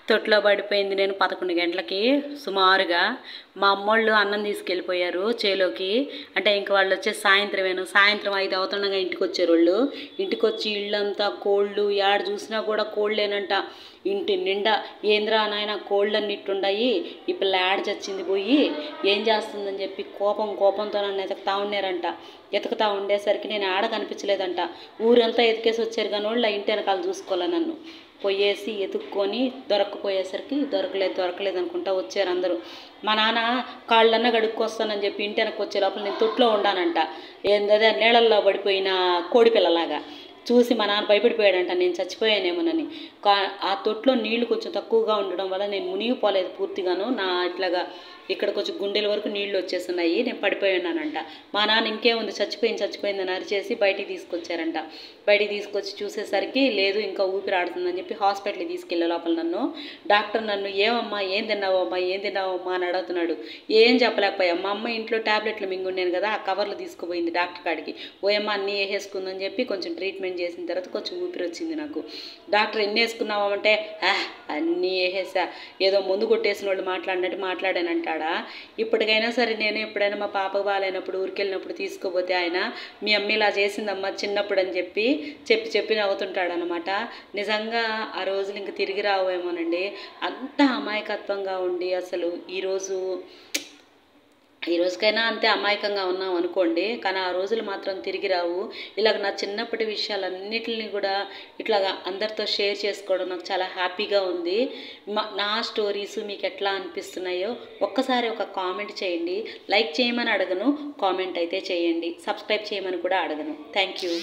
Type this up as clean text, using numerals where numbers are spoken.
తొట్లో పడిపోయింది. నేను 11 గంటలకి సుమారుగా మా అమ్మోళ్ళు అన్నం తీసుకెళ్ళిపోయారు చేలోకి. అంటే ఇంక వాళ్ళు వచ్చేసి సాయంత్రం 5 అవుతుండగా ఇంటికి వచ్చారు వాళ్ళు. ఇంటికి వచ్చి ఇళ్ళంతా కోళ్ళు, యాడ చూసినా కూడా కోళ్ళేనంట. ఇంటి నిండా ఏంద్రా నాయన కోళ్ళన్నిట్టుండయి, ఈ పిల్ల యాడ చచ్చింది పోయి ఏం చేస్తుందని చెప్పి కోపంతో నన్ను ఎతుకుతా ఉండేసరికి నేను ఆడ కనిపించలేదంట. ఊరంతా ఎతికేసి వచ్చారు కానీ వాళ్ళు ఇంటి వెనకాల చూసుకోవాలి. నన్ను పోయేసి ఎతుక్కొని దొరక్కపోయేసరికి దొరకలేదు అనుకుంటా వచ్చారు అందరూ. మా నాన్న కాళ్ళన్నా కడుక్కొస్తానని చెప్పి ఇంటి వెనక్కి వచ్చే లోపల నేను తొట్లో ఉండానంట. ఏందదే నీళ్ళల్లో పడిపోయిన కోడి పిల్లలాగా చూసి మా నాన్న భయపడిపోయాడంట నేను చచ్చిపోయానేమోనని. ఆ తొట్లో నీళ్లు కొంచెం తక్కువగా ఉండడం వల్ల నేను మునిగిపోలేదు పూర్తిగాను. ఇట్లాగా ఇక్కడ కొంచెం గుండెల వరకు నీళ్లు వచ్చేస్తున్నాయి, నేను పడిపోయానంట. మా నాన్న ఇంకేముంది చచ్చిపోయిందని అరిచేసి బయటికి తీసుకొచ్చారంట. బయటికి తీసుకొచ్చి చూసేసరికి లేదు, ఇంకా ఊపిరి ఆడుతుందని చెప్పి హాస్పిటల్కి తీసుకెళ్ళే లోపల డాక్టర్ నన్ను ఏమమ్మా ఏం తిన్నావమ్మా అని అడుగుతున్నాడు. ఏం చెప్పలేకపోయా. మా అమ్మ ఇంట్లో ట్యాబ్లెట్లు మింగుండేను కదా, ఆ కవర్లు తీసుకుపోయింది డాక్టర్ కాడికి. ఓయమ్మ అన్నీ వేసేసుకుందని చెప్పి కొంచెం ట్రీట్మెంట్ చేసిన తర్వాత కొంచెం ఊపిరి వచ్చింది నాకు. డాక్టర్ ఎన్ని వేసుకున్నావంటే అన్నీ వేసేసా, ఏదో ముందు కొట్టేసిన వాళ్ళు మాట్లాడినట్టు మాట్లాడానంటాడా. ఇప్పటికైనా సరే నేను ఎప్పుడైనా మా పాప బాగాలేనప్పుడు ఊరికెళ్ళినప్పుడు తీసుకోపోతే ఆయన మీ అమ్మ ఇలా చేసిందమ్మా చిన్నప్పుడు అని చెప్పి నవ్వుతుంటాడనమాట. నిజంగా ఆ రోజులు ఇంక తిరిగి రావేమోనండి. అంత అమాయకత్వంగా ఉండి అసలు ఈ రోజుకైనా అంతే అమాయకంగా ఉన్నాం అనుకోండి, కానీ ఆ రోజులు మాత్రం తిరిగి రావు. ఇలాగ నా చిన్నప్పటి విషయాలన్నిటిని కూడా ఇట్లాగా అందరితో షేర్ చేసుకోవడం నాకు చాలా హ్యాపీగా ఉంది. నా స్టోరీస్ మీకు ఎట్లా అనిపిస్తున్నాయో ఒక్కసారి ఒక కామెంట్ చేయండి. లైక్ చేయమని అడగను, కామెంట్ అయితే చేయండి. సబ్స్క్రైబ్ చేయమని కూడా అడగను. Thank you.